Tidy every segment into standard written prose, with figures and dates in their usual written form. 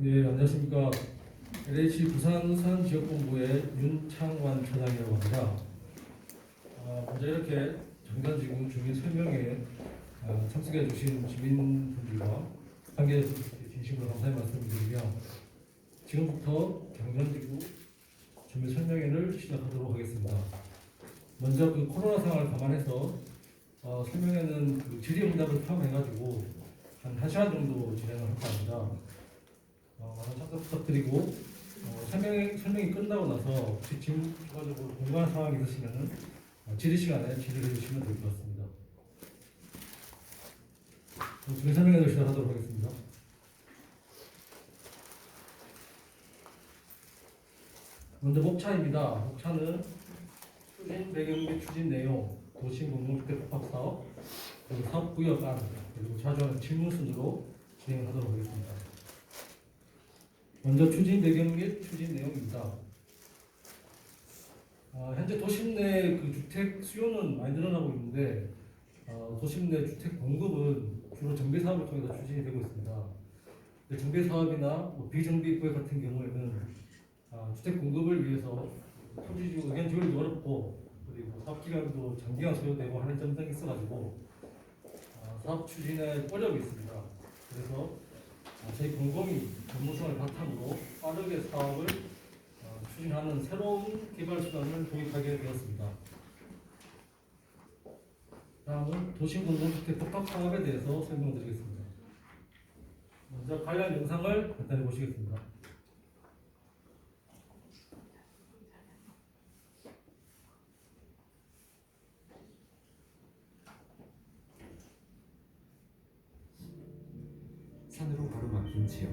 네, 안녕하십니까. LH 부산지역본부의 윤창완 차장이라고 합니다. 먼저 이렇게 정전지구 주민 설명회에 참석해 주신 주민분들과 함께 진심으로 감사의 말씀드리며 지금부터 정전지구 주민 설명회를 시작하도록 하겠습니다. 먼저 코로나 상황을 감안해서 설명회는 질의응답을 포함해가지고 한 1시간 정도 진행을 할 겁니다. 많은 참석 부탁드리고 설명이 끝나고 나서 혹시 지금 추가적으로 궁금한 상황이 있으시면 질의 시간에 질의를 해주시면 될 것 같습니다. 주민 설명회를 시작하도록 하겠습니다. 먼저 목차입니다. 목차는 추진 배경 및 추진 내용, 도심 공동주택 복합 사업, 그리고 사업 구역 안, 그리고 자주하는 질문 순으로 진행하도록 하겠습니다. 먼저 추진 배경 및 추진 내용입니다. 현재 도심 내 주택 수요는 많이 늘어나고 있는데 도심 내 주택 공급은 주로 정비 사업을 통해서 추진이 되고 있습니다. 정비 사업이나 비정비 구역 같은 경우에는 주택 공급을 위해서 토지주 의견 조율도 어렵고 그리고 사업 기간도 장기간 소요되고 하는 점 등이 있어가지고 사업 추진에 어려움이 있습니다. 그래서 저희 공공이 전문성을 바탕으로 빠르게 사업을 추진하는 새로운 개발 수단을 도입하게 되었습니다. 다음은 도심 공동주택 복합 사업에 대해서 설명드리겠습니다. 먼저 관련 영상을 간단히 보시겠습니다. 산으로 바로 막힌 지역.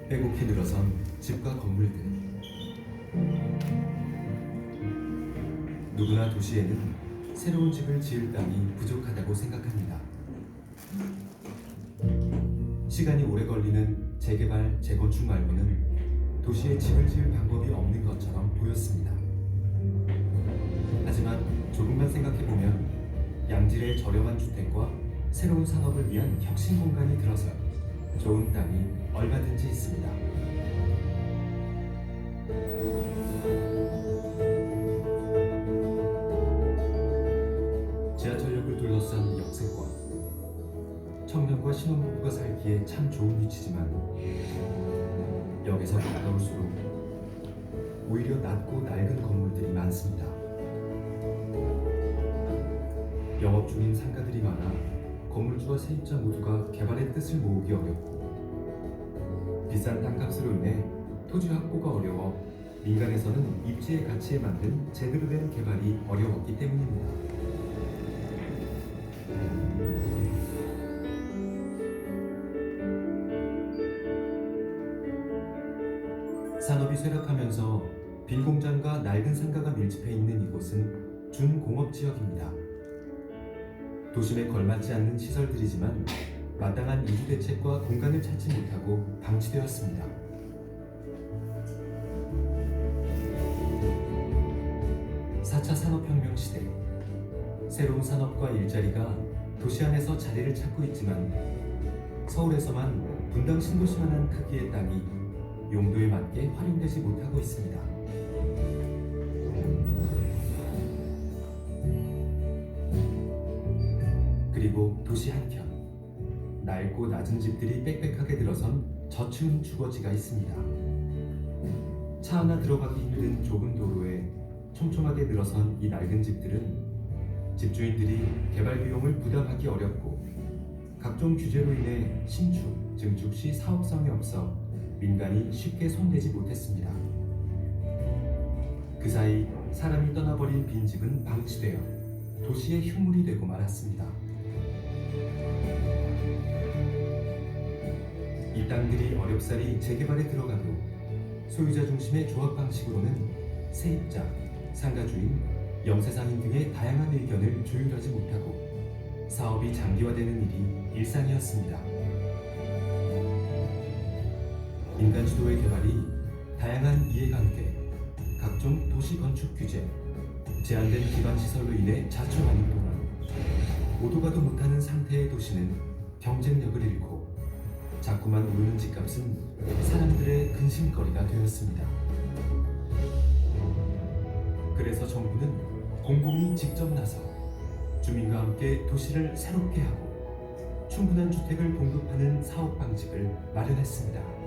빼곡히 늘어선 집과 건물들. 누구나 도시에는 새로운 집을 지을 땅이 부족하다고 생각합니다. 시간이 오래 걸리는 재개발, 재건축 말고는 도시에 집을 지을 방법이 없는 것처럼 보였습니다. 하지만 조금만 생각해보면 양질의 저렴한 주택과 새로운 산업을 위한 혁신 공간이 들어서 좋은 땅이 얼마든지 있습니다. 지하철역을 둘러싼 역세권. 청년과 신혼부부가 살기에 참 좋은 위치지만 역에서 가까울수록 오히려 낮고 낡은 건물들이 많습니다. 영업 중인 상가들이 많아 건물주와 세입자 모두가 개발의 뜻을 모으기 어렵고 비싼 땅값으로 인해 토지 확보가 어려워 민간에서는 입지의 가치에 맞는 제대로 된 개발이 어려웠기 때문입니다. 산업이 쇠락하면서 빈 공장과 낡은 상가가 밀집해 있는 이곳은 준공업 지역입니다. 도심에 걸맞지 않는 시설들이지만 마땅한 이주 대책과 공간을 찾지 못하고 방치되었습니다. (4차) 산업혁명 시대, 새로운 산업과 일자리가 도시 안에서 자리를 찾고 있지만 서울에서만 분당 신도시만한 크기의 땅이 용도에 맞게 활용되지 못하고 있습니다. 그리고 도시 한켠, 낡고 낮은 집들이 빽빽하게 들어선 저층 주거지가 있습니다. 차 하나 들어가기 힘든 좁은 도로에 촘촘하게 늘어선 이 낡은 집들은 집주인들이 개발 비용을 부담하기 어렵고 각종 규제로 인해 신축, 증축 시 사업성이 없어 민간이 쉽게 손대지 못했습니다. 그 사이 사람이 떠나버린 빈집은 방치되어 도시의 흉물이 되고 말았습니다. 이 땅들이 어렵사리 재개발에 들어가도 소유자 중심의 조합 방식으로는 세입자, 상가주인, 영세상인 등의 다양한 의견을 조율하지 못하고 사업이 장기화되는 일이 일상이었습니다. 민간 주도의 개발이 다양한 이해관계, 각종 도시 건축 규제, 제한된 기반 시설로 인해 자초하는 동안 오도 가도 못하는 상태의 도시는 경쟁력을 잃고 자꾸만 오르는 집값은 사람들의 근심거리가 되었습니다. 그래서 정부는 공공이 직접 나서 주민과 함께 도시를 새롭게 하고 충분한 주택을 공급하는 사업 방식을 마련했습니다.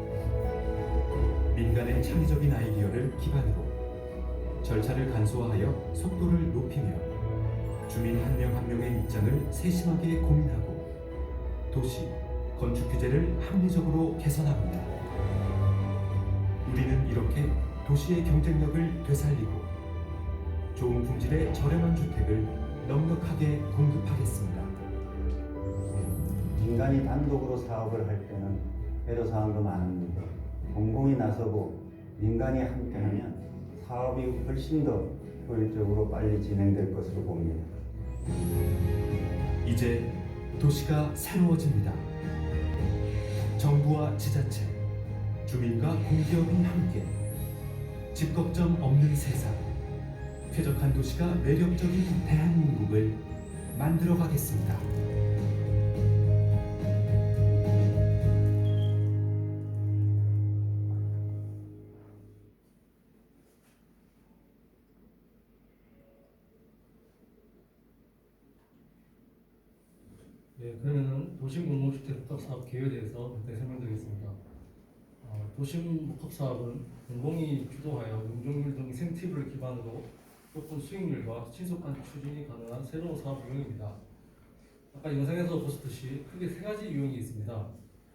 민간의 창의적인 아이디어를 기반으로 절차를 간소화하여 속도를 높이며 주민 한 명 한 명의 입장을 세심하게 고민하고 도시, 건축 규제를 합리적으로 개선합니다. 우리는 이렇게 도시의 경쟁력을 되살리고 좋은 품질의 저렴한 주택을 넉넉하게 공급하겠습니다. 민간이 단독으로 사업을 할 때는 애로사항도 많은데 공공이 나서고 민간이 함께하면 사업이 훨씬 더 효율적으로 빨리 진행될 것으로 봅니다. 이제 도시가 새로워집니다. 정부와 지자체, 주민과 공기업이 함께 집 걱정 없는 세상, 쾌적한 도시가 매력적인 대한민국을 만들어 가겠습니다. 네, 그러면은 도심공공주택복합사업 계획에 대해서 간단히 설명드리겠습니다. 도심복합사업은 공공이 주도하여 용적률 등 인센티브를 기반으로 높은 수익률과 신속한 추진이 가능한 새로운 사업 유형입니다. 아까 영상에서 보셨듯이 크게 세 가지 유형이 있습니다.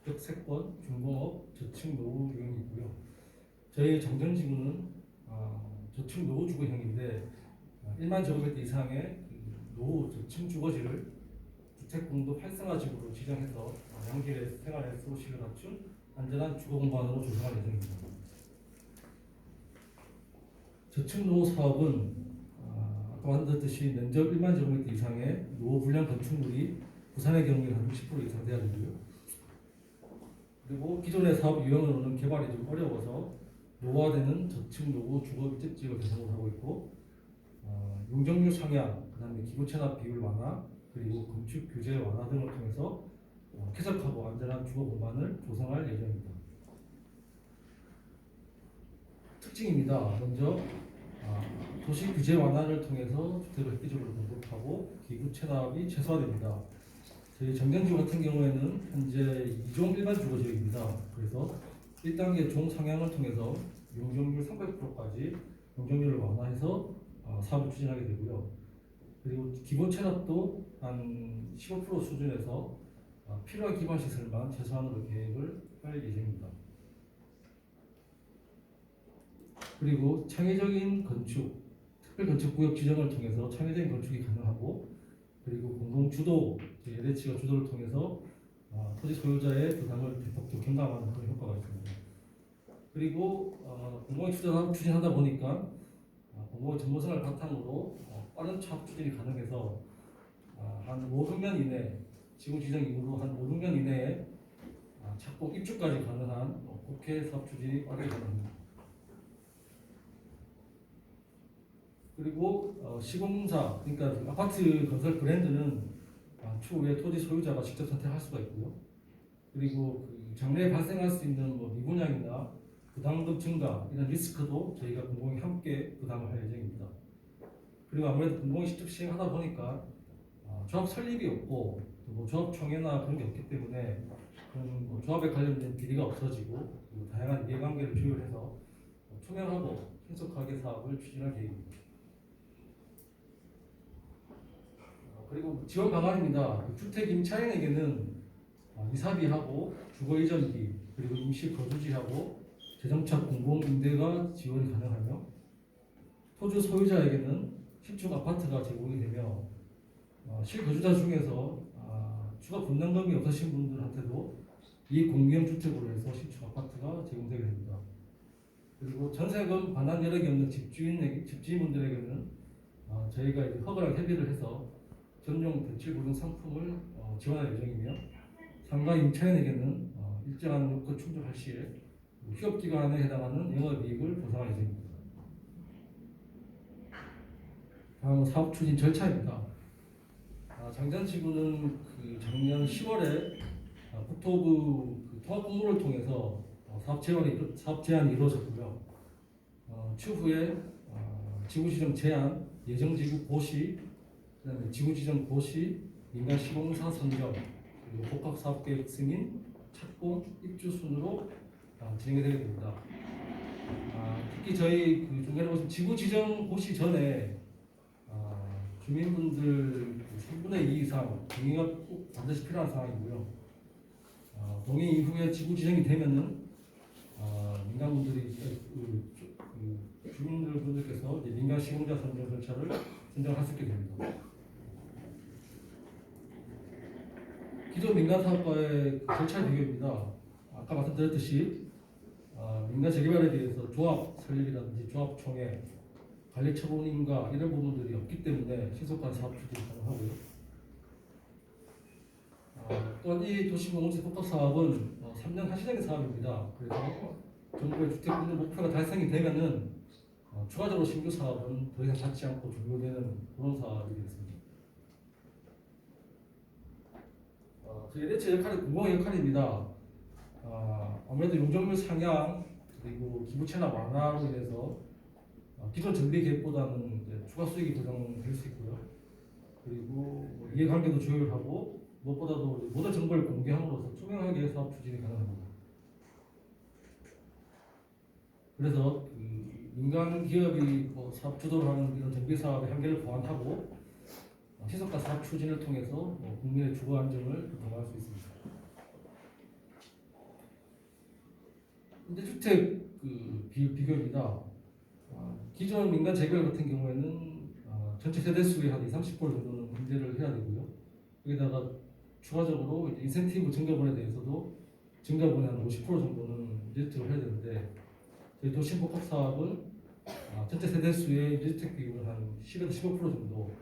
격세권, 중공업, 저층 노후 유형이 있고요. 저희 정전지구는 저층 노후 주거형인데 1만 제곱미터 이상의 노후 저층 주거지를 주택 공급 활성화지구로 지정해서 양질의 생활의 소식을 갖춘 안전한 주거 공간으로 조성할 예정입니다. 저층 노후 사업은 아까 만들었듯이 면적 1만 제곱미터 이상의 노후 불량 건축물이 부산의 경우에 한 60% 이상 돼야 되고요. 그리고 기존의 사업 유형으로는 개발이 좀 어려워서 노후화되는 저층 노후 주거 주택지역을 대상으로 하고 있고, 용적률 상향, 그다음에 기부 체납 비율 완화, 그리고 건축 규제 완화 등을 통해서 쾌적하고 안전한 주거 공간을 조성할 예정입니다. 특징입니다. 먼저 도시 규제 완화를 통해서 주택을 획기적으로 공급하고 기부 체납이 최소화됩니다. 저희 정전지구 같은 경우에는 현재 2종 일반 주거지역입니다. 그래서 1단계 종 상향을 통해서 용적률 300%까지 용적률을 완화해서 사업을 추진하게 되고요. 그리고 기본 체납도 한 15% 수준에서 필요한 기반 시설만 최소한으로 계획을 할 예정입니다. 그리고 창의적인 건축, 특별 건축 구역 지정을 통해서 창의적인 건축이 가능하고, 그리고 공공 주도, LH가 주도를 통해서 토지 소유자의 부담을 대폭 경감하는 그런 효과가 있습니다. 그리고 공공의 추진하다 보니까 공공의 전문성을 바탕으로 빠른 차업 추진이 가능해서 한 5, 6년 이내 지구 지정 이후로 한 5, 6년 이내에 착공 입주까지 가능한 국회 사업 추진이 빠르게 가능합니다. 그리고 시공사, 그러니까 아파트 건설 브랜드는 추후에 토지 소유자가 직접 선택할 수가 있고요. 그리고 그 장래에 발생할 수 있는 뭐 미분양이나 부담금 증가 이런 리스크도 저희가 공공이 함께 부담을 할 예정입니다. 그리고 아무래도 공공이 직접 시행하다 보니까 조합 설립이 없고 뭐 조합 총회나 그런 게 없기 때문에 그런 뭐 조합에 관련된 비리가 없어지고 그리고 다양한 이해관계를 조율해서 투명하고 신속하게 사업을 추진할 계획입니다. 그리고 지원 방안입니다. 주택 임차인에게는 이사비하고 주거 이전비 그리고 임시 거주지하고 재정착 공공 임대가 지원이 가능하며 토지 소유자에게는 신축 아파트가 제공이 되며 실거주자 중에서 추가 분담금이 없으신 분들한테도 이 공유형 주택으로 해서 신축 아파트가 제공되게 됩니다. 그리고 전세금 반환 여력이 없는 집주인분들에게는 저희가 이제 허가랑 협의를 해서 전용 대출 보증 상품을 지원할 예정이며 상가 임차인에게는 일정한 요건 충족할 시에 휴업 기간에 해당하는 영업이익을 보상할 예정입니다. 다음은 사업 추진 절차입니다. 장전지구는 그 작년 10월에 국토부 그 통합 공모를 통해서 사업 제안이 이루어졌고요. 추후에 지구 지정 제안, 예정 지구 고시, 그다음에 지구 지정 고시, 민간 시공사 선정, 그리고 복합 사업 계획 승인, 착공, 입주 순으로 진행이 되게 됩니다. 특히 저희 그 중간에 보시면 지구 지정 고시 전에 주민분들 3분의 2 이상 동의가 꼭 반드시 필요한 상황이고요. 동의 이후에 지구 지정이 되면은 민간분들이 주민들께서 민간 시공자 선정 절차를 선정할 수 있게 됩니다. 기존 민간 사업과의 절차 비교입니다. 아까 말씀드렸듯이 민간 재개발에 대해서 조합 설립이라든지 조합 총회, 관리 처분인가 이런 부분들이 없기 때문에 신속한 사업 추진이 가능하고요. 또한 이 도시공공재 복합 사업은 3년 하시정의 사업입니다. 그래서 정부의 주택 공급 목표가 달성이 되면은 추가적으로 신규 사업은 더 이상 받지 않고 종료되는 그런 사업이 되겠습니다. 저희 LH 역할이 공공의 역할입니다. 아무래도 용적률 상향 그리고 기부채납 완화로 인해서 기존 정비 계획보다는 이제 추가 수익이 보장될 수 있고요. 그리고 이해관계도 조율하고 무엇보다도 모든 정보를 공개함으로써 투명하게 사업 추진이 가능합니다. 그래서 민간 기업이 사업 주도를 하는 이런 정비 사업의 한계를 보완하고 신속한 사업 추진을 통해서 국민의 주거 안정을 도모할 수 있습니다. 임대주택 비교입니다. 기존 민간 재개발 같은 경우에는 전체 세대 수의 한 20-30% 정도는 임대를 해야 되고요. 여기다가 추가적으로 인센티브 증가분에 대해서도 증가분의 한 50% 정도는 임대주택을 해야 되는데 저희 도심복합 사업은 전체 세대 수의 임대주택 비율은 한 10에서 15% 정도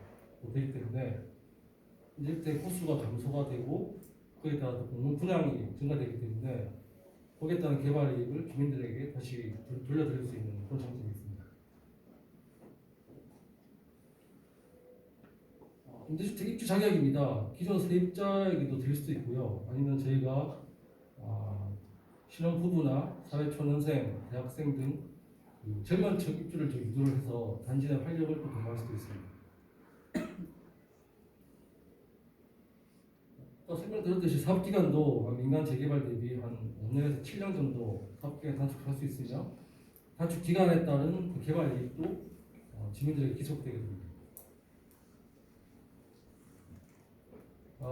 되기 때문에 임대주택 호수가 감소가 되고 거기에 따라 공공 분양이 증가되기 때문에 거기에 따른 개발 이익을 주민들에게 다시 돌려드릴 수 있는 그런 장점이 있습니다. 임대주택 입주 자격입니다. 기존 세입자에게도 드릴 수도 있고요. 아니면 저희가 신혼부부나 사회초년생, 대학생 등 젊은 층 입주를 좀 유도를 해서 단지 내 활력을 또 도모할 수도 있습니다. 설명드렸듯이 사업기간도 민간 재개발 대비 한 5년에서 7년 정도 사업기간 단축할 수 있으며 단축 기간에 따른 그 개발 이익도 주민들에게 기속되게 됩니다.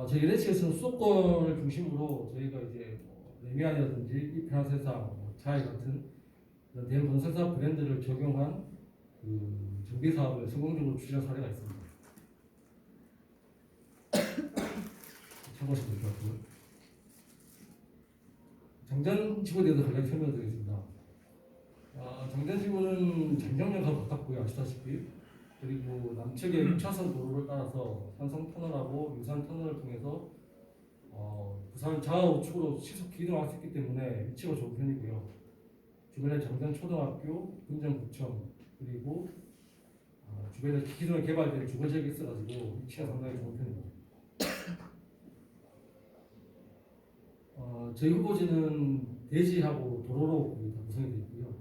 저희 LH에서는 수도권을 중심으로 저희가 이제 레미안이라든지 이편세상, 자이 같은 이런 대형 건설사 브랜드를 적용한 그 정비 사업을 성공적으로 추진한 사례가 있습니다. 참고하시면 될 것 같고요. 장전지구에 대해서 간략히 설명드리겠습니다. 정전지구는 장정역하고 가깝고요, 아시다시피. 그리고 남측의 6차선 도로를 따라서 산성 터널하고 유산 터널을 통해서 부산 좌우측으로 시속 이동할 수 있기 때문에 위치가 좋은 편이고요. 주변에 정전초등학교, 금정구청 그리고 주변에 기존에 개발된 주거지역이 있어가지고 위치가 상당히 좋은 편입니다. 저희 후보지는 대지하고 도로로 거의 다 구성이 되어 있고요.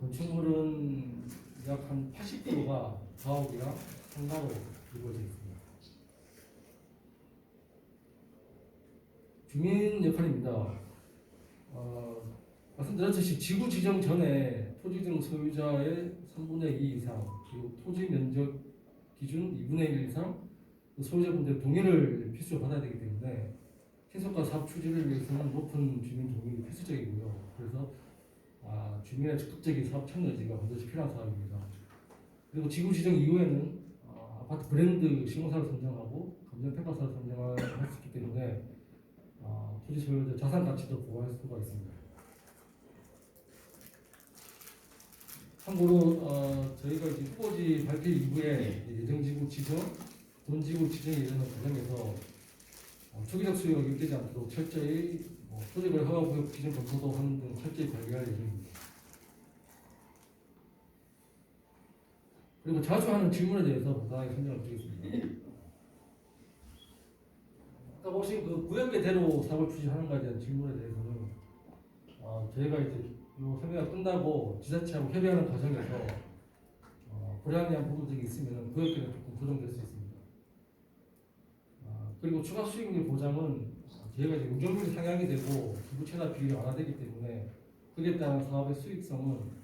건축물은 약 한 80%가 가옥이랑 상가로 이루어져 있습니다. 주민 역할입니다. 말씀드렸듯이 지구 지정 전에 토지 등 소유자의 3분의 2 이상 그리고 토지 면적 기준 2분의 1 이상 소유자분들의 동의를 필수로 받아야 되기 때문에 신속한 사업 추진을 위해서는 높은 주민 동의가 필수적이고요. 그래서 주민의 적극적인 사업 참여지가 반드시 필요한 사업입니다. 그리고 지구 지정 이후에는 아파트 브랜드 신고사를 선정하고 감정평가사를 선정할 수 있기 때문에 토지 소유자 자산 가치도 보호할 수가 있습니다. 참고로 저희가 이제 후보지 발표 이후에 예정지구 지정, 본지구 지정에 이르는 과정에서 초기적 수요가 유입되지 않도록 철저히 토지거래 허가구역 기준 검토도 하는 등 철저히 관리할 예정입니다. 그리고 자주 하는 질문에 대해서 간단하게 설명을 드리겠습니다. 아까 보신 그 구역계대로 사업을 추진하는 것에 대한 질문에 대해서는 저희가 이제 이 설명가 끝나고 지자체하고 협의하는 과정에서 불합리한 부분들이 있으면 구역계는 조금 조정될 수 있습니다. 그리고 추가 수익률 보장은 저희가 이제 용적률이 상향이 되고 기부채납 비율이 완화되기 때문에 그에 따른 사업의 수익성은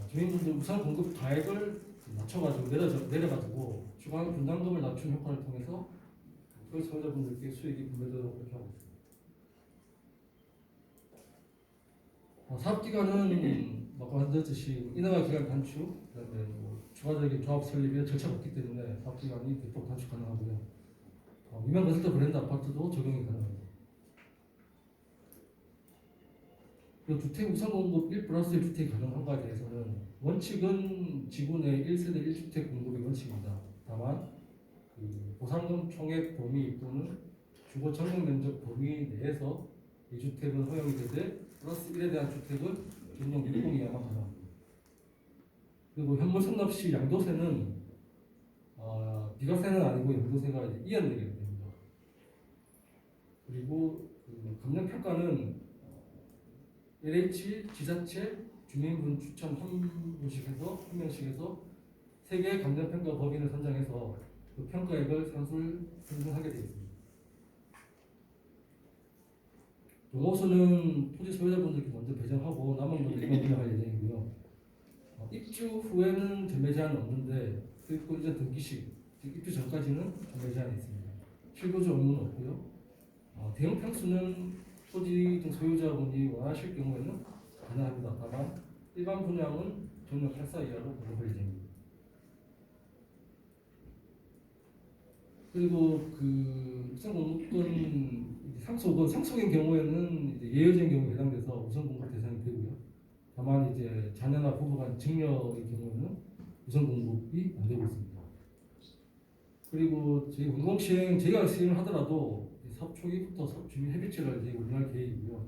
주민분들 우선 공급 가액을 낮춰가지고 내려가지고 주간 분담금을 낮춘 효과를 통해서 그 소유자분들께 수익이 분배되도록 그렇게 하고 있습니다. 사업 기간은 아까 말씀드렸듯이 인허가 기간 단축, 그다음에 추가적인 조합 설립에 절차가 없기 때문에 사업 기간이 대폭 단축 가능하고요. 유명 건설도 브랜드 아파트도 적용이 가능합니다. 그리고 주택 우선 공급 1+1 주택이 가능한가에 대해서는 원칙은 지구 내 1세대 1주택 공급이 원칙입니다. 다만 보상금 총액 범위 또는 주거 전용 면적 범위 내에서 이 주택은 허용이 되되 플러스 1에 대한 주택은 전용 유공이야만 가능합니다. 그리고 현물 선납시 양도세는 비과세는 아니고 양도세가 이제 이연되게 됩니다. 그리고 감정평가는 LH, 지자체, 주민분 추천 한 명씩 해서 3개의 감정평가 법인을 선정해서 그 평가액을 산술하게 되어 있습니다. 용호수는 토지 소유자분들께 먼저 배정하고 남은 분들 일반 분양할 예정이고요. 입주 후에는 전매 제한은 없는데 그리고 이전 등기시, 즉 입주 전까지는 전매 제한이 있습니다. 실거주 업무는 없고요. 대형 평수는 토지 등 소유자분이 원하실 경우에는 가능합니다. 다만 일반 분양은 전용 8사 이하로 공급할 예정입니다. 그리고 우선 공급은 상속인 경우에는 이제 예외적인 경우에 해당돼서 우선 공급 대상이 되고요. 다만 이제 자녀나 부부 간 증여의 경우에는 우선 공급이 안 되고 있습니다. 그리고 저희 운공 저희가 시행을 하더라도 사업 초기부터 주민 협의체를 이제 운영할 계획이고요.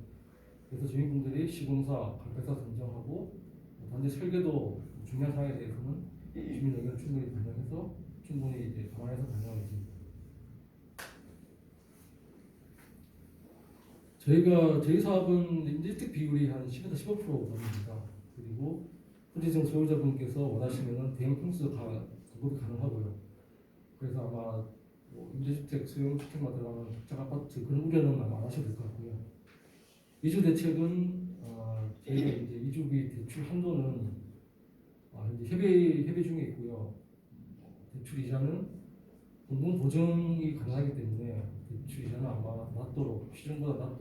그래서 주민분들이 시공사, 관계사 선정하고 단지 설계도 중요한 사항에 대해서는 주민 의견을 충분히 반영해서 충분히 이제 감안해서 반영할 예정입니다. 저희 사업은 임대주택 비율이 한 10에서 15% 넘습니다. 그리고 토지증 소유자분께서 원하시면 대형 평수가 공급이 가능하고요. 그래서 아마 임대주택, 소형주택만 들어가는 특정 아파트 그런 우려는 아마 안 하셔도 될 것 같고요. 이주 대책은 저희가 이제 이주비 대출 한도는 현재 협의 중에 있고요. 대출 이자는 공공 보증이 가능하기 때문에 대출 이자는 아마 시중보다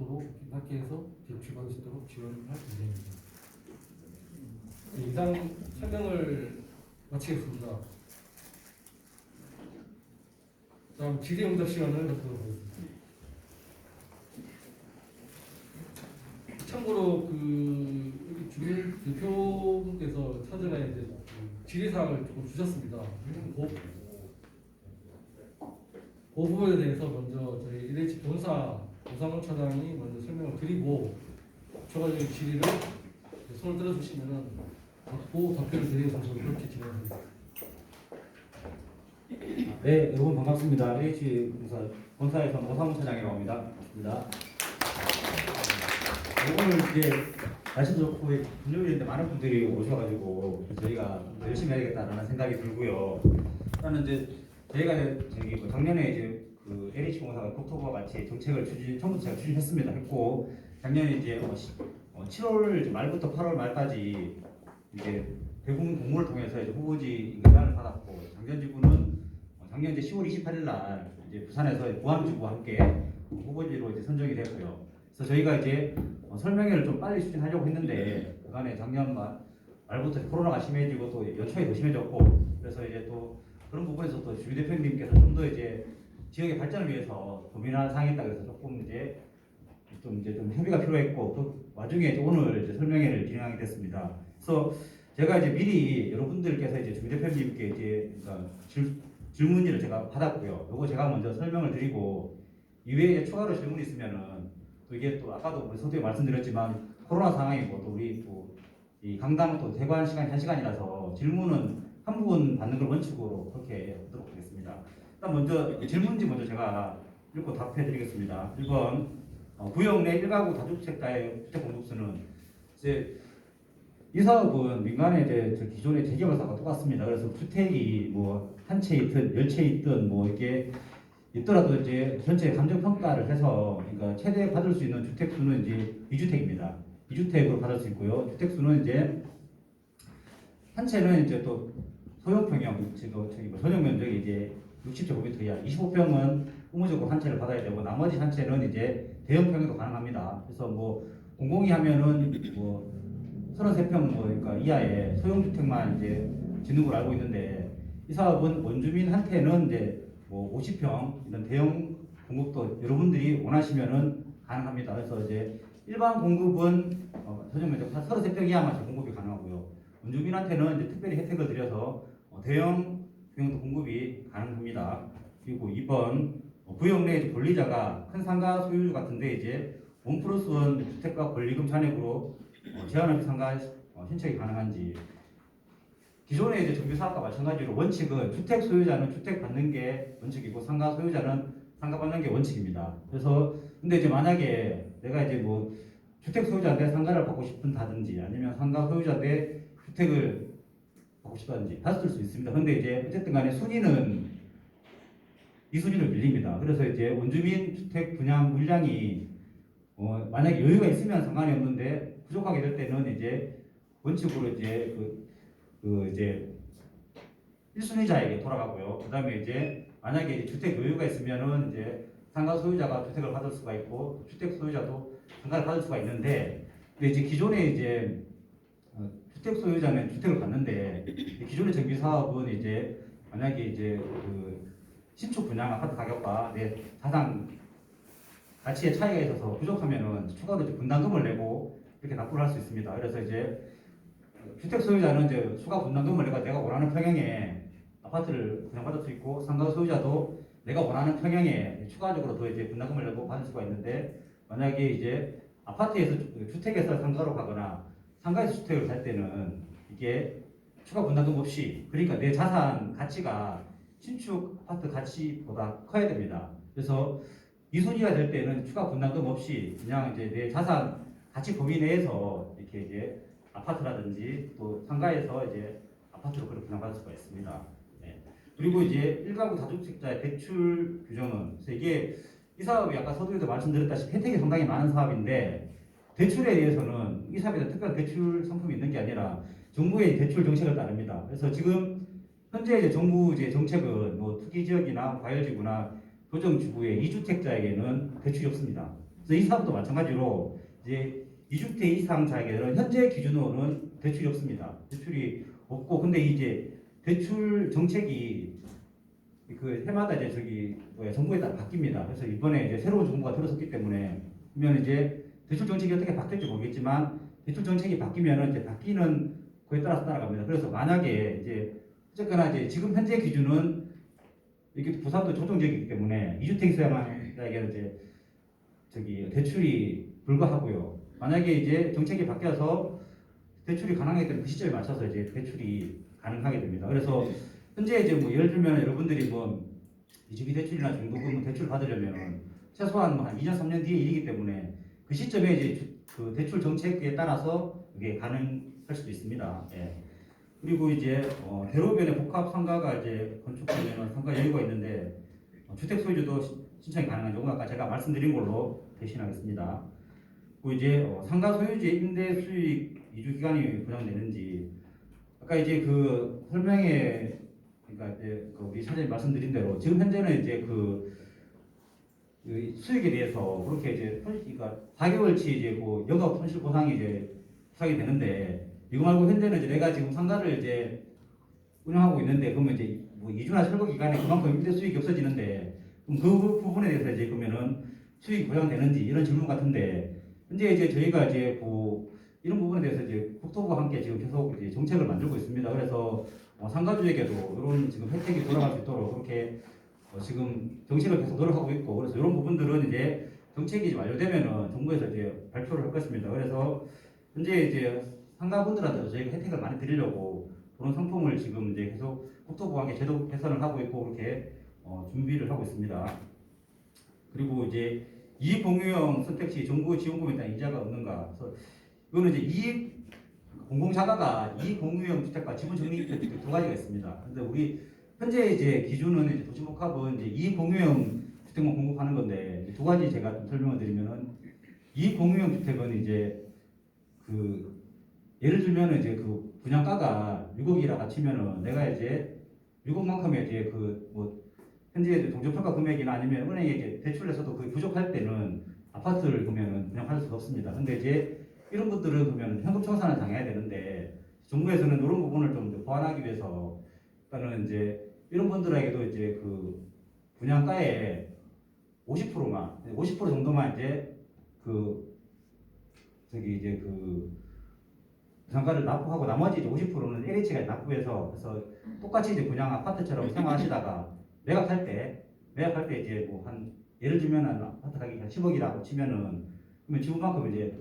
낮게 해서 대출받을 수 있도록 지원할 예정입니다. 이상 설명을 마치겠습니다. 다음 질의응답 시간을 갖도록 하겠습니다. 참고로 여기 주일 대표분께서 사전에 이제 질의사항을 조금 주셨습니다. 그 부분에 대해서 먼저 저희 LH 본사 오상훈 차장이 먼저 설명을 드리고 추가적인 질의를 손을 들어주시면은 받고 답변을 드리는 방식으로 그렇게 진행합니다. 네, 여러분 반갑습니다. LH 본사에서 오상훈 차장이라고 합니다. 반갑습니다. 오늘 이제 날씨도 좋고 금요일인데 많은 분들이 오셔가지고 저희가 더 열심히 해야겠다라는 생각이 들고요. 일단은 이제 저희가 저기 작년에 이제 그 LH 본사가 국토부와 같이 정책을 처음부터 제가 추진했습니다. 했고 작년에 이제 7월 말부터 8월 말까지 이제 대부분 공모를 통해서 이제 후보지 인가를 받았고 작년 이제 10월 28일 날 이제 부산에서 보안주구와 함께 후보지로 이제 선정이 됐고요. 그래서 저희가 이제 설명회를 좀 빨리 추진하려고 했는데 그간에 작년 말부터 코로나가 심해지고 또 연초에 더 심해졌고 그래서 이제 또 그런 부분에서 또 주 대표님께서 좀 더 이제 지역의 발전을 위해서 고민할 사항이 있다 그래서 조금 이제 좀 협의가 필요했고 그 와중에 이제 오늘 이제 설명회를 진행하게 됐습니다. 그래서 제가 이제 미리 여러분들께서 이제 주 대표님께 이제 그러니까 질문지를 제가 받았고요. 요거 제가 먼저 설명을 드리고 이외에 추가로 질문이 있으면은 또 이게 또 아까도 우리 서두에 말씀드렸지만 코로나 상황이고 또 우리 또 이 강당은 또 대관 시간이 1시간이라서 질문은 한 분 받는 걸 원칙으로 그렇게 하도록 하겠습니다. 일단 먼저 질문지 먼저 제가 읽고 답해 드리겠습니다. 1번 구역 내 1가구 다주택자의 주택 공급수는 이제 이 사업은 민간의 이제 기존의 재개발 사업과 똑같습니다. 그래서 주택이 뭐 한 채 있든 10채 있든 뭐 이렇게 있더라도 이제 전체 감정 평가를 해서 그러니까 최대 받을 수 있는 주택 수는 이제 2주택입니다. 2주택으로 받을 수 있고요. 주택 수는 이제 한 채는 이제 또 소형평형 전용 면적이 이제 60제곱미터 이하 25평은 의무적으로 한 채를 받아야 되고 나머지 한 채는 이제 대형평형도 가능합니다. 그래서 뭐 공공이 하면은 뭐 33평 뭐 그러니까 이하의 소형주택만 이제 짓는 걸로 알고 있는데 이 사업은 원주민한테는 이제 뭐 50평 이런 대형 공급도 여러분들이 원하시면은 가능합니다. 그래서 이제 일반 공급은 전용 면적 33평 이하만 공급이 가능하고요. 원주민한테는 이제 특별히 혜택을 드려서 대형 병도 공급이 가능합니다. 그리고 2번 구역 내 권리자가 큰 상가 소유주 같은데 이제 1+1 주택가 권리금 잔액으로 제한 없이 상가 신청이 가능한지 기존의 이제 정비 사업과 마찬가지로 원칙은 주택 소유자는 주택 받는 게 원칙이고 상가 소유자는 상가 받는 게 원칙입니다. 그래서 근데 이제 만약에 내가 이제 뭐 주택 소유자인데 상가를 받고 싶다든지 아니면 상가 소유자인데 주택을 받고 싶다든지 받을 수 있습니다. 근데 이제 어쨌든 간에 순위는 이 순위를 밀립니다. 그래서 이제 원주민 주택 분양 물량이 만약에 여유가 있으면 상관이 없는데 부족하게 될 때는 이제 원칙으로 이제 이제 1순위자에게 돌아가고요. 그다음에 이제 만약에 주택 여유가 있으면은 이제 상가 소유자가 주택을 받을 수가 있고 주택 소유자도 상가를 받을 수가 있는데 근데 이제 기존에 이제 주택 소유자는 주택을 받는데 기존의 정비 사업은 이제 만약에 이제 신축 분양 아파트 가격과 내 자산 가치의 차이가 있어서 부족하면은 추가로 이제 분담금을 내고 이렇게 납부를 할 수 있습니다. 그래서 이제 주택 소유자는 이제 추가 분담금을 내가 원하는 평형에 아파트를 분양받을 수 있고 상가 소유자도 내가 원하는 평형에 추가적으로 더 이제 분담금을 내고 받을 수가 있는데 만약에 이제 아파트에서 주택에서 상가로 가거나 상가에서 주택을 살 때는 이게 추가 분담금 없이 그러니까 내 자산 가치가 신축 아파트 가치보다 커야 됩니다. 그래서 이순위가 될 때는 추가 분담금 없이 그냥 이제 내 자산 가치 범위 내에서 이렇게 이제 아파트라든지 또 상가에서 이제 아파트로 그렇게 분양받을 수가 있습니다. 네. 그리고 이제 1가구 다주택자의 대출 규정은 그래서 이게 이 사업이 아까 서두에도 말씀드렸다시피 혜택이 상당히 많은 사업인데 대출에 대해서는 이 사업에 특별한 대출 상품이 있는 게 아니라 정부의 대출 정책을 따릅니다. 그래서 지금 현재 이제 정부 이제 정책은 뭐 투기 지역이나 과열지구나 조정지구의 2주택자에게는 대출이 없습니다. 그래서 이 사업도 마찬가지로 이제 2주택 이상 자에게는 현재 기준으로는 대출이 없습니다. 대출이 없고 근데 이제 대출 정책이 해마다 이제 정부에 따라 바뀝니다. 그래서 이번에 이제 새로운 정부가 들어섰기 때문에 그러면 이제 대출 정책이 어떻게 바뀔지 모르겠지만 대출 정책이 바뀌면은 이제 바뀌는 그에 따라서 따라갑니다. 그래서 만약에 이제 어쨌거나 이제 지금 현재 기준은 이게 부산도 조정적이기 때문에 2주택에서야만 이제 대출이 불가하고요. 만약에 이제 정책이 바뀌어서 대출이 가능하기 때문에 그 시점에 맞춰서 이제 대출이 가능하게 됩니다. 그래서 현재 이제 뭐 예를 들면 여러분들이 뭐 이주기 대출이나 중도금 대출 받으려면 최소한 뭐 한 2년 3년 뒤에 일이기 때문에 그 시점에 이제 그 대출 정책에 따라서 이게 가능할 수도 있습니다. 예. 그리고 이제 대로변에 복합 상가가 이제 건축되면 상가 여유가 있는데 주택 소유주도 신청이 가능한 경우 아까 제가 말씀드린 걸로 대신하겠습니다. 그리고 이제 상가 소유주의 임대 수익 이주 기간이 보장되는지 아까 이제 그 설명에 그러니까 이제 그 우리 사장님 말씀드린 대로 지금 현재는 이제 그 수익에 대해서 그렇게 이제 그러니까 4개월치 이제 그 영업 손실 보상이 이제 부탁이 되는데 이거 말고 현재는 이제 내가 지금 상가를 이제 운영하고 있는데 그러면 이제 뭐 2주나 철거 기간에 그만큼 임대 수익이 없어지는데 그럼 그 부분에 대해서 이제 그러면은 수익이 보장되는지 이런 질문 같은데 현재 이제 저희가 이제 그 이런 부분에 대해서 이제 국토부와 함께 지금 계속 이제 정책을 만들고 있습니다. 그래서 상가주에게도 이런 지금 혜택이 돌아갈 수 있도록 그렇게 지금 정책을 계속 노력하고 있고 그래서 이런 부분들은 이제 정책이 이제 완료되면은 정부에서 이제 발표를 할 것입니다. 그래서 현재 이제 상가분들한테도 저희가 혜택을 많이 드리려고 그런 상품을 지금 이제 계속 국토부와 함께 제도 개선을 하고 있고 그렇게 준비를 하고 있습니다. 그리고 이제 이익 공유형 선택 시 정부 지원금에 따른 이자가 없는가? 그래서 이거는 이제 이익 공공자가가 이익 공유형 주택과 지분 적립 두 가지가 있습니다. 근데 우리 현재 이제 기준은 이제 도시복합은 이제 이익 공유형 주택만 공급하는 건데 두 가지 제가 좀 설명을 드리면은 이익 공유형 주택은 이제 그 예를 들면은 이제 그 분양가가 6억이라고 치면은 내가 이제 6억만큼의 이제 그 뭐 현재 동조평가 금액이나 아니면 은행에 이제 대출해서도 그게 부족할 때는 아파트를 보면은 분양할 수가 없습니다. 근데 이제 이런 분들은 보면 현금 청산을 당해야 되는데 정부에서는 이런 부분을 좀 보완하기 위해서 그러니까는 이제 이런 분들에게도 이제 그 분양가의 50%만 50% 정도만 이제 그 이제 그 분양가를 납부하고 나머지 이제 50%는 LH가 납부해서 그래서 똑같이 이제 그냥 아파트처럼 생활하시다가 매각할 때 이제 뭐 한 예를 들면 한 아파트 가격이 한 10억이라고 치면은 그러면 지분만큼 이제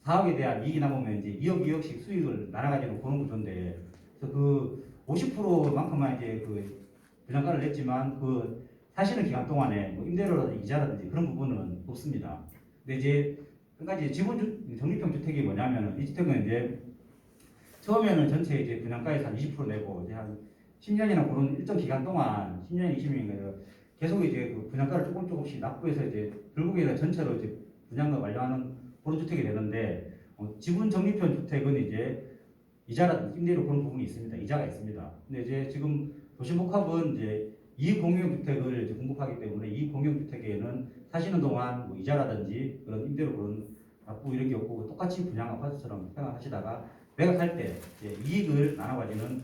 사업에 대한 이익이 남으면 이제 2억 2억씩 수익을 나눠가지고 보는 구조인데 그래서 그 50%만큼만 이제 그 분양가를 냈지만 그 사시는 기간 동안에 뭐 임대료라든지 이자라든지 그런 부분은 없습니다. 근데 이제 한 가지 지분 적립형 주택이 뭐냐면은 이 주택은 이제 처음에는 전체 이제 분양가에서 한 20% 내고 이제 한 10년이나 그런 일정 기간 동안 10년, 20년인가요? 계속 이제 그 분양가를 조금씩 납부해서 이제 결국에는 전체로 이제 분양가 완료하는 그런 주택이 되는데 지분 적립형 주택은 이제 이자라든지 임대료 그런 부분이 있습니다. 이자가 있습니다. 근데 이제 지금 도시복합은 이제 이익 공유형 주택을 이제 공급하기 때문에 이익 공유형 주택에는 사시는 동안 뭐 이자라든지 그런 임대료 그런 납부 이런 게 없고 똑같이 분양 아파트처럼 생활하시다가 매각할 때 이제 이익을 나눠 가지는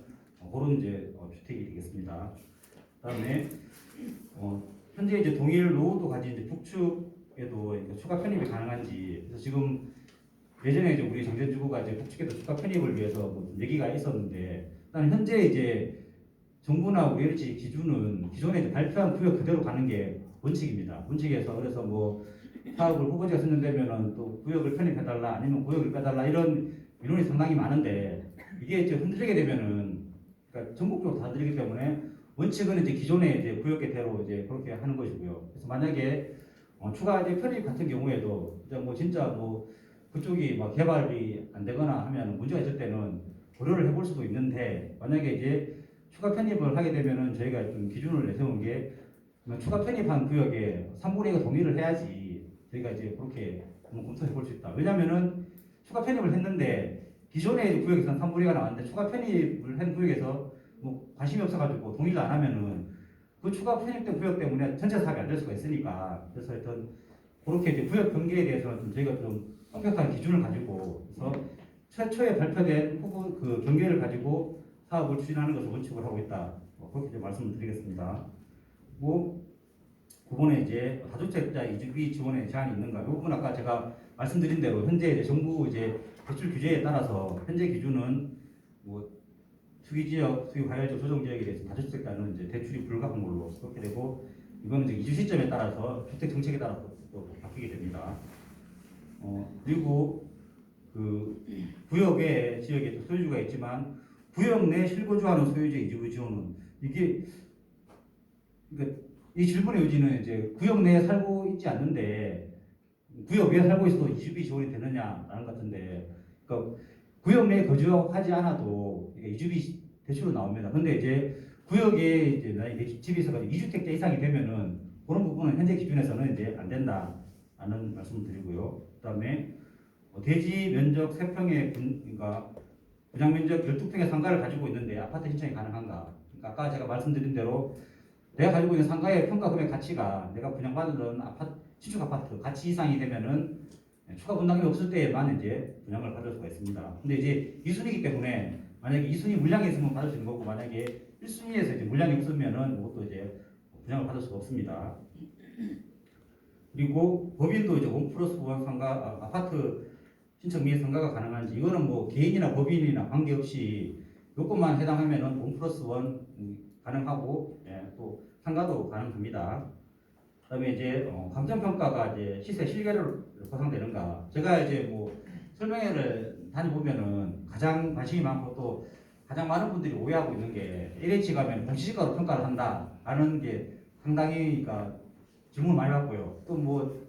그런 이제 주택이 되겠습니다. 그다음에 현재 이제 동일 노후도 가진 이제 북축에도 이제 추가 편입이 가능한지 그래서 지금 예전에 이제 우리 정전주구가 이제 북측에도 추가 편입을 위해서 뭐 얘기가 있었는데 일단 현재 이제 정부나 우리 LH 기준은 기존에 이제 발표한 구역 그대로 가는 게 원칙입니다. 원칙에서 그래서 뭐 사업을 후보지가 선정되면은 또 구역을 편입해달라 아니면 구역을 빼달라 이런 민원이 상당히 많은데 이게 이제 흔들리게 되면은 그러니까 전국적으로 다 들리기 때문에 원칙은 이제 기존의 이제 구역계대로 이제 그렇게 하는 것이고요. 그래서 만약에 추가 이제 편입 같은 경우에도 이제 뭐 진짜 뭐 그쪽이 막 개발이 안 되거나 하면 문제가 있을 때는 고려를 해볼 수도 있는데 만약에 이제 추가 편입을 하게 되면은 저희가 좀 기준을 내세운 게 추가 편입한 구역에 3분의 1가 동의를 해야지 저희가 이제 그렇게 한번 검토해 볼 수 있다. 왜냐면은 추가 편입을 했는데 기존의 구역에서는 3분의 1가 나왔는데 추가 편입을 한 구역에서 뭐 관심이 없어가지고 동의를 안 하면은 그 추가 편입된 구역 때문에 전체 사업이 안 될 수가 있으니까 그래서 하여튼 그렇게 이제 구역 경계에 대해서는 좀 저희가 좀 엄격한 기준을 가지고 그래서 최초에 발표된 후보 그 경계를 가지고 사업을 추진하는 것을 원칙으로 하고 있다. 그렇게 이제 말씀을 드리겠습니다. 뭐 9번에 이제 다주택자 이주비 지원에 제한이 있는가? 이 부분 아까 제가 말씀드린 대로 현재 이제 정부 이제 대출 규제에 따라서 현재 기준은 뭐 수기 지역, 수기 과열적 조정 지역에 대해서 다주택자는 이제 대출이 불가한 걸로 그렇게 되고 이거는 이제 이주 시점에 따라서 주택 정책에 따라서 또 바뀌게 됩니다. 그리고 그 구역의 지역에 또 소유주가 있지만 구역 내 실거주하는 소유주의 이주 지원은 이게 그러니까 이 질문의 요지는 이제 구역 내에 살고 있지 않는데 구역 외에 살고 있어도 이주비 지원이 되느냐라는 것 같은데 그러니까 구역 내에 거주하지 않아도 이게 이주비 대출로 나옵니다. 근데 이제 구역에 이제 나에게 집이 있어가지고 2주택자 이상이 되면은 그런 부분은 현재 기준에서는 이제 안 된다라는 말씀을 드리고요. 그다음에 대지 면적 3평의 그러니까 분양 면적 12평의 상가를 가지고 있는데 아파트 신청이 가능한가? 그러니까 아까 제가 말씀드린 대로 내가 가지고 있는 상가의 평가 금액 가치가 내가 분양받은 아파트 신축 아파트 가치 이상이 되면은 추가 분담금이 없을 때에만 이제 분양을 받을 수가 있습니다. 근데 이제 2순위이기 때문에 만약에 2순위 물량이 있으면 받을 수 있는 거고 만약에 1순위에서 이제 물량이 없으면은 그것도 이제 분양을 받을 수가 없습니다. 그리고 법인도 이제 1+1 상가 아파트 신청 및 상가가 가능한지 이거는 뭐 개인이나 법인이나 관계없이 요것만 해당하면은 1+1 가능하고 또 상가도 가능합니다. 그다음에 이제 감정평가가 이제 시세 실계를 보상되는가? 제가 이제 뭐 설명회를 다녀보면은 가장 관심이 많고 또 가장 많은 분들이 오해하고 있는 게 LH 가면 공시지가로 평가를 한다라는 게 상당히 그러니까 질문을 많이 받고요. 또 뭐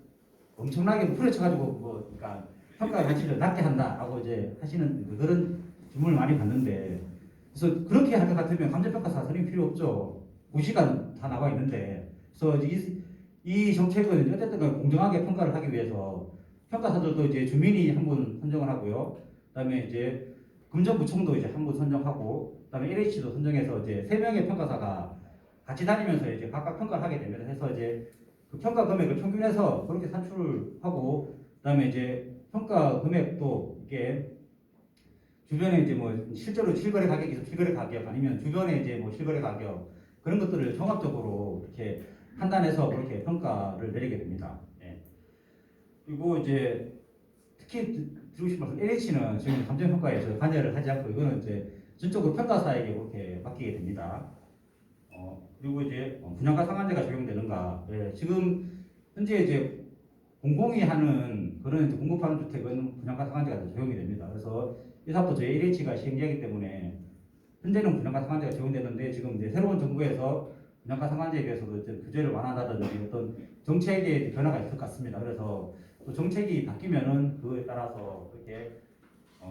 엄청나게 후려쳐가지고 뭐 그러니까 평가 가치를 낮게 한다라고 이제 하시는 그런 질문을 많이 받는데 그래서 그렇게 할 것 같으면 감정평가사 선임이 필요 없죠. 공시가 다 나와 있는데 그래서 이 정책은 어쨌든 공정하게 평가를 하기 위해서 평가사들도 이제 주민이 한 분 선정을 하고요. 그다음에 이제 금정구청도 이제 한 분 선정하고 그다음에 LH도 선정해서 이제 3명의 평가사가 같이 다니면서 이제 각각 평가를 하게 됩니다. 해서 이제 그 평가 금액을 평균해서 그렇게 산출을 하고 그다음에 이제 평가 금액도 이게 주변에 이제 뭐 실제로 실거래 가격이 실거래 가격 아니면 주변에 이제 뭐 실거래 가격 그런 것들을 종합적으로 이렇게 판단해서 그렇게 평가를 내리게 됩니다. 예. 그리고 이제 특히 드리고 싶은 말씀 LH는 지금 감정평가에서 관여를 하지 않고 이거는 이제 전적으로 평가사에게 그렇게 맡기게 됩니다. 그리고 이제 분양가 상한제가 적용되는가? 예. 지금 현재 이제 공공이 하는 그런 이제 공급하는 주택은 분양가 상한제가 적용이 됩니다. 그래서 이 사업도 저희 LH가 시행되기 때문에 현재는 분양가 상한제가 적용되는데 지금 이제 새로운 정부에서 분양가 상한제에 대해서도 이제 규제를 완화한다든지 어떤 정책의 변화가 있을 것 같습니다. 그래서 또 정책이 바뀌면은 그에 따라서 그렇게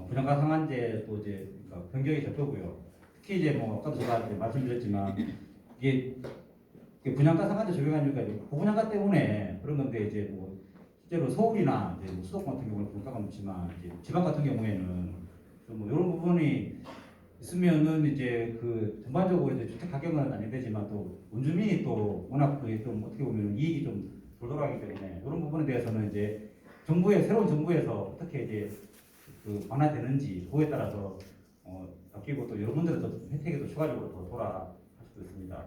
분양가 상한제도 이제 그러니까 변경이 될 거고요. 특히 이제 뭐 아까도 제가 이제 말씀드렸지만 이게 분양가 상한제 적용한 이유가 고분양가 때문에 그런 건데 이제 뭐 실제로 서울이나 이제 뭐 수도권 같은 경우는 분가가 높지만 이제 지방 같은 경우에는 뭐 이런 부분이 있으면은 이제 그 전반적으로 이제 주택 가격은 안 되지만 또 원주민이 또 워낙 좀 어떻게 보면 이익이 좀 돌돌하기 때문에 이런 부분에 대해서는 이제 정부의 새로운 정부에서 어떻게 이제 그 완화되는지 그거에 따라서 바뀌고 또 여러분들은 또 혜택이 또 추가적으로 더 돌아갈 수도 있습니다.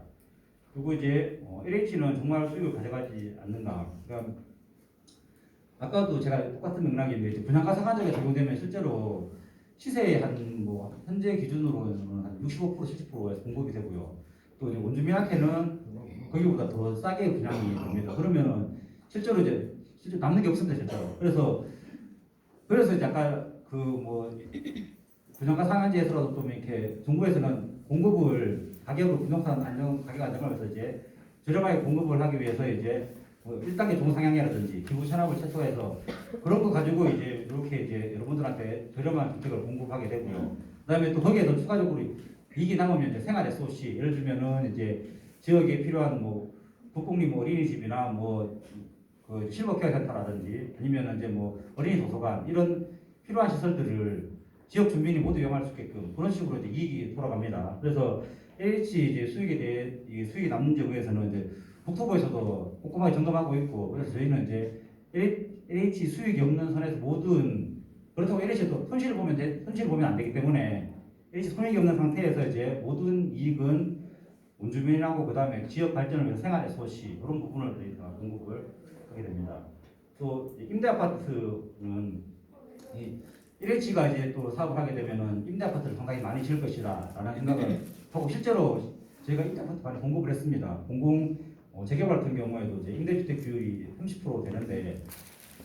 그리고 이제 LH는 정말 수익을 가져가지 않는가? 그러니까 아까도 제가 똑같은 맥락인데 이제 분양가 상한제가 적용되면 실제로 시세의 뭐 현재 기준으로는 한 65% 70%에서 공급이 되고요. 또 이제 원주민한테는 거기보다 더 싸게 분양이 됩니다. 그러면은 실제로 실제 남는 게 없습니다, 실제로. 그래서 이제 아까 그 뭐 분양가 상한제에서라도 좀 이렇게 정부에서는 공급을 가격을 부동산 가격 안정을 위해서 이제 저렴하게 공급을 하기 위해서 이제 뭐 1단계 종상향이라든지 기부 천압을 최소화해서 그런 거 가지고 이제 이렇게 이제 여러분들한테 저렴한 주택을 공급하게 되고요. 그다음에 또 거기에서 추가적으로 이익이 남으면 이제 생활 SOC 예를 들면은 이제 지역에 필요한 뭐 국공립 어린이집이나 뭐 그 실버케어 센터라든지 아니면은 이제 뭐 어린이 도서관 이런 필요한 시설들을 지역 주민이 모두 이용할 수 있게끔 그런 식으로 이제 이익이 돌아갑니다. 그래서 LH 이제 수익에 대해 이 수익이 남는 경우에서는 이제 국토부에서도 꼼꼼하게 점검하고 있고 그래서 저희는 이제 LH 수익이 없는 선에서 모든 그렇다고 LH도 손실을 보면 안 되기 때문에 LH 손익이 없는 상태에서 이제 모든 이익은 원주민하고 그다음에 지역 발전을 위해서 생활 SOC 그런 부분을 저희가 공급을 하게 됩니다. 또 임대 아파트는 LH가 이제 또 사업을 하게 되면은 임대 아파트를 상당히 많이 지을 것이다라는 생각을 하고 실제로 저희가 임대 아파트 많이 공급을 했습니다. 공공 재개발 같은 경우에도 이제 임대주택 비율이 30% 되는데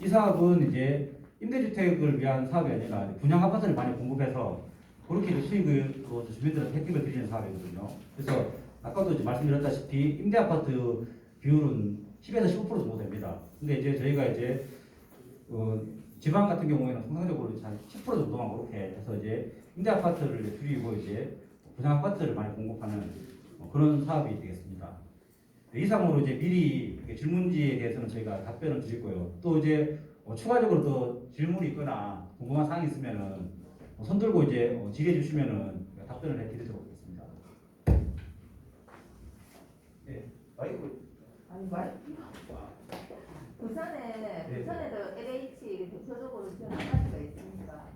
이 사업은 이제 임대주택을 위한 사업이 아니라 분양 아파트를 많이 공급해서 그렇게 이제 수익을 주민들한테 혜택을 드리는 사업이거든요. 그래서 아까도 이제 말씀드렸다시피 임대 아파트 비율은 10에서 15% 정도 됩니다. 근데 이제 저희가 이제 지방 같은 경우에는 통상적으로 한 10% 정도만 그렇게 해서 이제 임대 아파트를 줄이고 이제 분양 아파트를 많이 공급하는 그런 사업이 되겠습니다. 네, 이상으로 이제 미리 이렇게 질문지에 대해서는 저희가 답변을 드리고요. 또 이제 추가적으로 더 질문이 있거나 궁금한 사항이 있으면은 손 들고 이제 질의해 주시면은 답변을 해드리도록 하겠습니다. 네, 아이고. 아니 말 부산에도 LH 대표적으로 지원한 가지가 있습니까?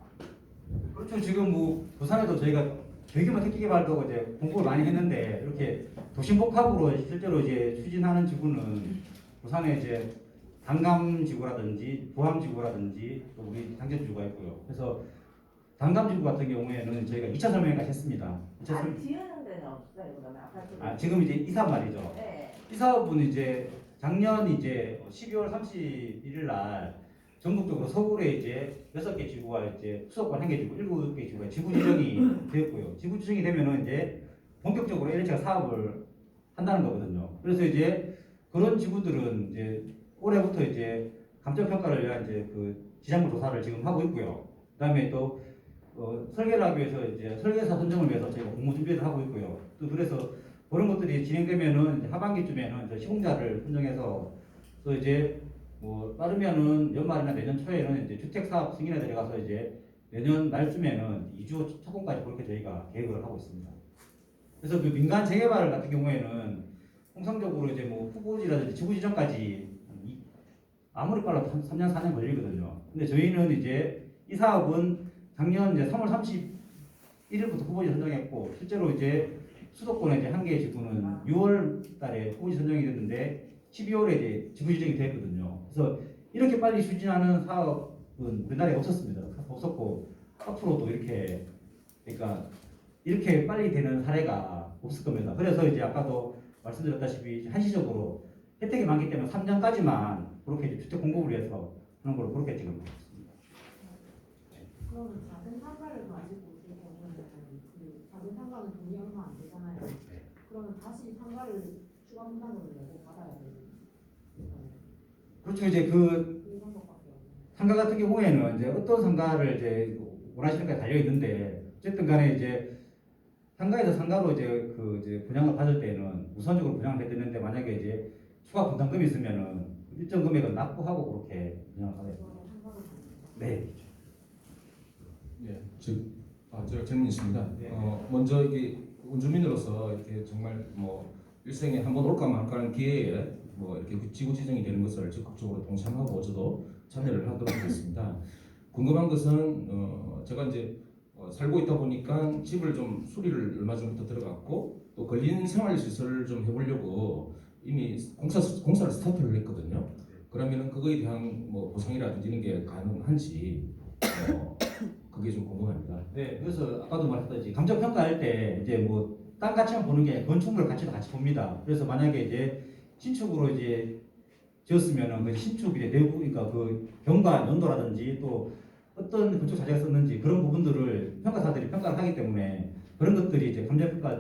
그렇죠. 지금 뭐 부산에도 저희가 대규모 택지개발도 이제 공급을 많이 했는데 이렇게 도심복합으로 실제로 이제 추진하는 지구는 부산에 이제 단감지구라든지 부암지구라든지 또 우리 당전지구가 있고요. 그래서 단감지구 같은 경우에는 저희가 2차 설명회까지 했습니다. 2차 아니 지으는 데는 없어요 그러면 아파트. 지금 이제 이 사업 말이죠. 네. 이 사업은 이제 작년 이제 12월 31일 날 전국적으로 서울에 이제 6개 지구가 이제 수도권 1개 지구, 7개 지구가 지구 지정이 되었고요. 지구 지정이 되면은 이제 본격적으로 LH가 사업을 한다는 거거든요. 그래서 이제 그런 지구들은 이제 올해부터 이제 감정 평가를 위한 이제 그 지상부 조사를 지금 하고 있고요. 그다음에 또 설계를 하기 위해서 이제 설계사 선정을 위해서 저희가 공모 준비를 하고 있고요. 또 그래서 그런 것들이 진행되면은 이제 하반기쯤에는 저 시공자를 선정해서 또 이제 뭐 빠르면은 연말이나 내년 초에는 이제 주택 사업 승인에 들어가서 이제 내년 말쯤에는 이주 착공까지 그렇게 저희가 계획을 하고 있습니다. 그래서 그 민간 재개발 같은 경우에는 통상적으로 이제 뭐 후보지라든지 지구 지정까지 아무리 빨라도 3년 4년 걸리거든요. 근데 저희는 이제 이 사업은 작년 이제 3월 31일부터 후보지 선정했고 실제로 이제 수도권에 이제 한 개의 지구는 6월 달에 후보지 선정이 됐는데 12월에 이제 지구 지정이 됐거든요. 그래서 이렇게 빨리 추진하는 사업은 우리나라에 없었고 앞으로도 이렇게 그러니까 이렇게 빨리 되는 사례가 없을 겁니다. 그래서 이제 아까도 말씀드렸다시피 한시적으로 혜택이 많기 때문에 3년까지만 그렇게 이제 주택 공급을 위해서 하는 걸로 그렇게 지금 하고 있습니다. 그러면 작은 상가를 가지고 있을 경우는 그 작은 상가는 돈이 얼마 안 되잖아요. 그러면 다시 상가를 추가 분담금을 내고 받아야 되는 그렇죠. 이제 그 그 방법밖에 없는. 상가 같은 경우에는 이제 어떤 상가를 이제 원하시는가 달려 있는데 어쨌든 간에 이제 상가에서 상가로 이제 그 이제 분양을 받을 때는 우선적으로 분양을 해드리는데 만약에 이제 추가 분담금이 있으면은 일정 금액은 납부하고 그렇게 분양을 하게 됩니다. 그거는 상가를 가지고. 네. 예, 제가 질문이 있습니다. 네. 먼저 이게 원주민으로서 이렇게 정말 뭐 일생에 한번 올까 말까 하는 기회에 뭐 이렇게 지구 지정이 되는 것을 적극적으로 동참하고 저도 참여를 하도록 하겠습니다. 궁금한 것은 제가 이제 살고 있다 보니까 집을 좀 수리를 얼마 전부터 들어갔고 또 걸린 생활 시설을 좀 해보려고 이미 공사를 스타트를 했거든요. 그러면은 그거에 대한 뭐 보상이라든지 이런 게 가능한지 그게 좀 궁금합니다. 네. 그래서 아까도 말했듯이 감정 평가할 때 이제 뭐 땅 가치만 보는 게 아니라 건축물 가치도 같이 봅니다. 그래서 만약에 이제 신축으로 이제 지었으면은 그 신축 이제 내부 그러니까 그 경관 연도라든지 또 어떤 건축 자재가 썼는지 그런 부분들을 평가사들이 평가를 하기 때문에 그런 것들이 이제 감정 평가할 때